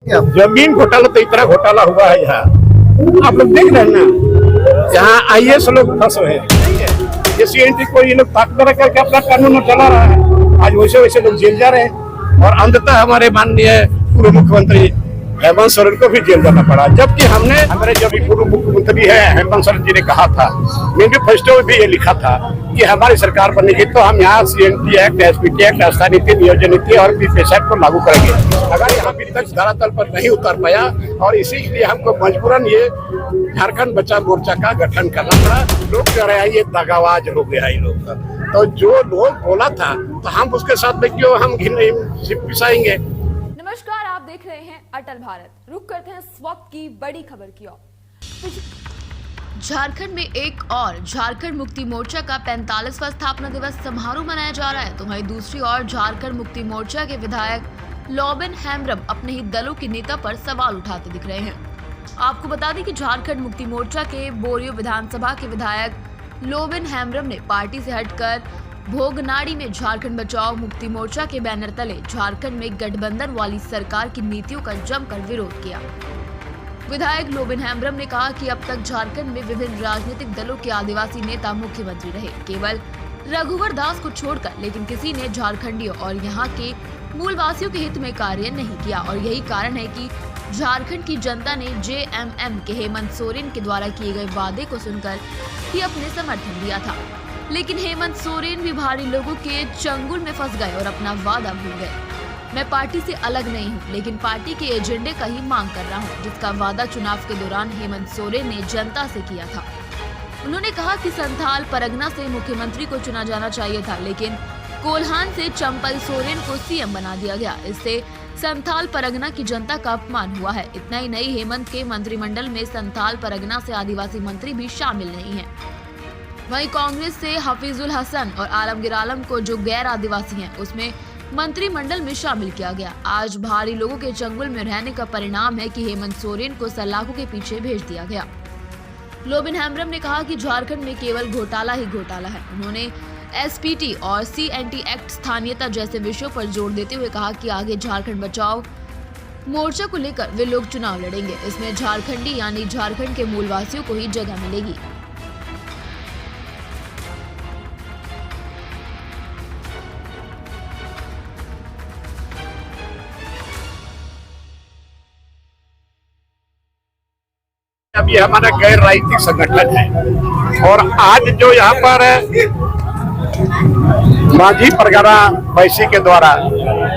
जमीन घोटाला तो इतना घोटाला हुआ है यहाँ, आप लोग देख रहे हैं ना। यहाँ IAS लोग फंस रहे हैं, ये CNT को ये लोग पार्टनर करके अपना कानून चला रहा है। आज वैसे वैसे लोग जेल जा रहे हैं और अंततः हमारे माननीय पूर्व मुख्यमंत्री हेमंत सोरेन को भी जेल जाना पड़ा। जबकि हमारे जब पूर्व मुख्यमंत्री है हेमंत सोरेन जी ने कहा था, मैनिफेस्टो में भी ये लिखा था कि हमारी सरकार बनेगी तो हम यहाँ CNT एक्ट, SPT एक्ट, स्थायी नीति, नियोजन नीति और PPS एक्ट को लागू करेंगे। अगर यहाँ अभी तक धरातल पर नहीं उतर पाया और इसी के लिए हमको मजबूरन ये झारखंड बचाओ मोर्चा का गठन करना पड़ा। लोग कह रहे हैं ये दगाबाज हो गया इन लोग का, तो जो लोग बोला था तो हम उसके साथ में क्यों हम पिसाएंगे। नमस्कार, आप देख रहे हैं अटल भारत। रुक करते हैं इस वक्त की बड़ी खबर की ओर। झारखंड में एक और झारखंड मुक्ति मोर्चा का 45वां स्थापना दिवस समारोह मनाया जा रहा है, तो वहीं दूसरी ओर झारखंड मुक्ति मोर्चा के विधायक लोबिन हेम्ब्रम अपने ही दलों के नेता पर सवाल उठाते दिख रहे हैं। आपको बता दें कि झारखंड मुक्ति मोर्चा के बोरियो विधानसभा के विधायक लोबिन हेम्ब्रम ने पार्टी से हटकर भोगनाड़ी में झारखंड बचाओ मुक्ति मोर्चा के बैनर तले झारखंड में गठबंधन वाली सरकार की नीतियों का जमकर विरोध किया। विधायक लोबिन हेम्ब्रम ने कहा कि अब तक झारखंड में विभिन्न राजनीतिक दलों के आदिवासी नेता मुख्यमंत्री रहे, केवल रघुवर दास को छोड़कर, लेकिन किसी ने झारखंडियों और यहाँ के मूलवासियों के हित में कार्य नहीं किया। और यही कारण है कि झारखंड की जनता ने JMM के हेमंत सोरेन के द्वारा किए गए वादे को सुनकर ही अपने समर्थन दिया था, लेकिन हेमंत सोरेन भी भारी लोगों के चंगुल में फंस गए और अपना वादा भूल गए। मैं पार्टी से अलग नहीं हूं, लेकिन पार्टी के एजेंडे का ही मांग कर रहा हूं, जिसका वादा चुनाव के दौरान हेमंत सोरेन ने जनता से किया था। उन्होंने कहा कि संथाल परगना से मुख्यमंत्री को चुना जाना चाहिए था, लेकिन कोल्हान से चंपई सोरेन को CM बना दिया गया। इससे संथाल परगना की जनता का अपमान हुआ है। इतना ही नहीं, हेमंत के मंत्रिमंडल में संथाल परगना से आदिवासी मंत्री भी शामिल नहीं है। वहीं कांग्रेस से हफीजुल हसन और आलमगीर आलम को, जो गैर आदिवासी हैं, उसमें मंत्रिमंडल में शामिल किया गया। आज भारी लोगों के चंगुल में रहने का परिणाम है कि हेमंत सोरेन को सलाखों के पीछे भेज दिया गया। लोबिन हेम्ब्रम ने कहा कि झारखंड में केवल घोटाला ही घोटाला है। उन्होंने SPT और CNT एक्ट, स्थानीयता जैसे विषयों पर जोर देते हुए कहा कि आगे झारखंड बचाओ मोर्चा को लेकर वे लोग चुनाव लड़ेंगे। इसमें झारखंडी यानी झारखंड के मूलवासियों को ही जगह मिलेगी। अब ये हमारा गैर राजनीतिक संगठन है और आज जो यहाँ पर माझी परगना वैसी के द्वारा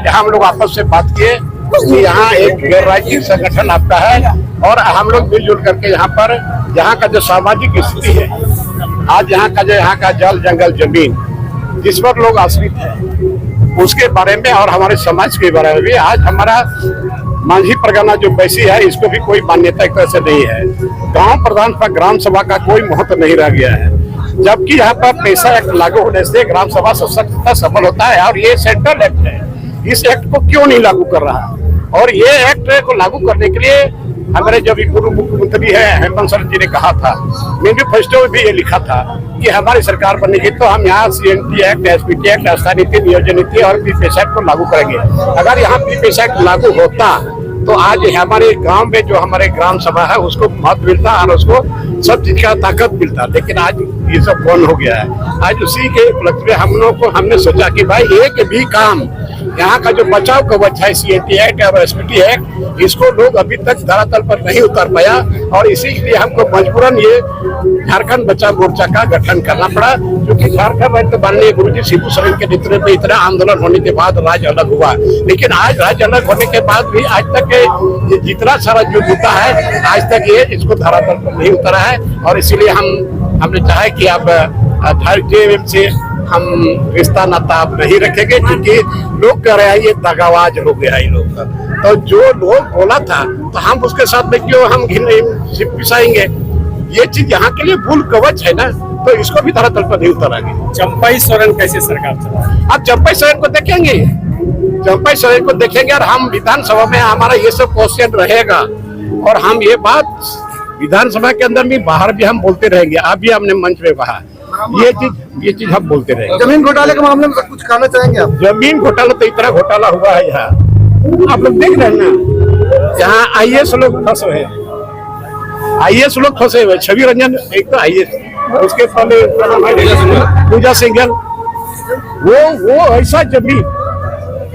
हम लोग आपस से बात किए कि यहाँ एक गैर राजनीतिक संगठन आपका है और हम लोग मिलजुल करके यहाँ का जो सामाजिक स्थिति है, आज यहाँ का जल जंगल जमीन जिस पर लोग आश्रित है उसके बारे में और हमारे समाज के बारे में भी आज हमारा माझी परगना जो वैसी है इसको भी कोई मान्यता एक तरह से नहीं है। गांव प्रधान पर ग्राम सभा का कोई महत्व नहीं रह गया है, जबकि यहाँ पर पैसा एक्ट लागू होने से ग्राम सभा सशक्त सफल होता है और ये सेंट्रल एक्ट है। इस एक्ट को क्यों नहीं लागू कर रहा और ये एक्ट को लागू करने के लिए हमारे जब पूर्व मुख्यमंत्री है हेमंत सोरेन जी ने कहा था, मैनिफेस्टो में भी ये लिखा था कि हमारी सरकार बनेगी तो हम यहाँ CNT एक्ट, SPT एक्ट, स्थायी नीति, नियोजन नीति और PPS एक्ट को लागू करेंगे। अगर यहाँ PPS एक्ट लागू होता तो आज हमारे गांव में जो हमारे ग्राम सभा है उसको महत्व मिलता और उसको सब चीज का ताकत मिलता, लेकिन आज ये सब बंद हो गया है। आज उसी के उपलक्ष्य में हम लोग को हमने सोचा कि भाई एक भी काम यहाँ का जो बचाव कवच है CNT एक्ट और SPT एक्ट, इसको लोग अभी तक धरातल पर नहीं उतर पाया और इसी के लिए हमको मजबूरन ये झारखंड बचाओ मोर्चा का गठन करना पड़ा। क्योंकि झारखंड में तो माननीय गुरुजी शिबू सोरेन के नेतृत्व में इतना आंदोलन होने के बाद राज्य अलग हुआ, लेकिन आज राज्य अलग होने के बाद भी आज तक ये जितना सारा जो मुद्दा है आज तक ये इसको धरातल पर नहीं उतरा है और इसीलिए हमने चाहा कि अब JMM से हम रिश्ता नाता अब नहीं रखेंगे, क्योंकि लोग कह रहे हैं ये दगाबाज हो गया इन लोग का, तो जो लोग बोला था तो हम उसके साथ में क्यों हम पिसाएंगे। ये चीज यहाँ के लिए भूल कवच है ना, तो इसको भी धरातल पर नहीं उतरांगे। चंपई सोरेन कैसे सरकार चला? अब चंपई सोरेन को देखेंगे, चंपई सोरेन को देखेंगे और हम विधानसभा में हमारा ये सब क्वेश्चन रहेगा और हम ये बात विधानसभा के अंदर भी बाहर भी हम बोलते रहेंगे। अभी हमने मंच में कहा ये चीज हम बोलते रहेंगे। जमीन घोटाले के मामले में कुछ कहना चाहेंगे आप? जमीन घोटाला तो इतना घोटाला हुआ है यहाँ, आप लोग देख रहे हैं ना। यहाँ आईएएस लोग फंसे हुए हैं, आईएएस लोग फंसे हुए। छवि रंजन एक तो आईएएस, उसके पहले पूजा सिंघल, वो ऐसा जमीन,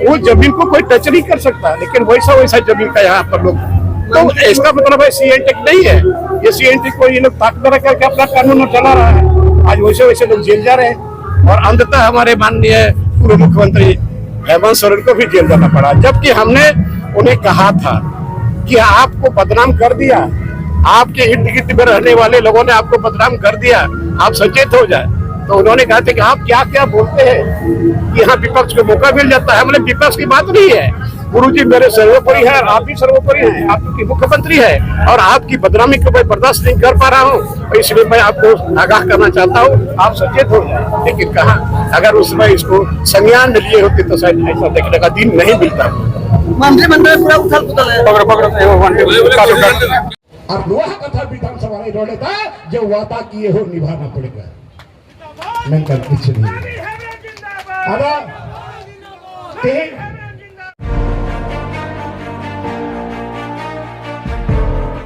वो जमीन को कोई टच नहीं कर सकता, लेकिन वैसा जमीन का यहाँ पर लोग, तो इसका मतलब है सीएनटेक नहीं है ये। सीएनटेक को ये लोग ताकत करके अपना कानून चला रहा है। आज वैसे लोग जेल जा रहे हैं और अंततः हमारे माननीय पूर्व मुख्यमंत्री हेमंत सोरेन को भी जेल जाना पड़ा, जबकि हमने उन्हें कहा था कि आपको बदनाम कर दिया, आपके इर्द गिर्द में रहने वाले लोगों ने आपको बदनाम कर दिया, आप सचेत हो जाए। तो उन्होंने कहा था कि आप क्या क्या बोलते हैं कि यहाँ विपक्ष को मौका मिल जाता है। हमने विपक्ष की बात नहीं है, गुरुजी मेरे सर्वोपरि है, आप भी सर्वोपरि हैं, आपकी मुख्यमंत्री है और आपकी बदनामी को मैं बर्दाश्त नहीं कर पा रहा हूँ, इसलिए मैं आपको आगाह करना चाहता हूँ, आप सचेत हो जाए। लेकिन कहा, अगर उस समय इसको संज्ञान में लिए होते तो शायद ऐसा देखने का दिन नहीं मिलता। मंत्रिमंडल पूरा उथल पुथल है। और लोहा कथा विधानसभा नहीं लौटेगा, जो वादा किए हो निभाना पड़ेगा, नहीं कर कुछ नहीं। अब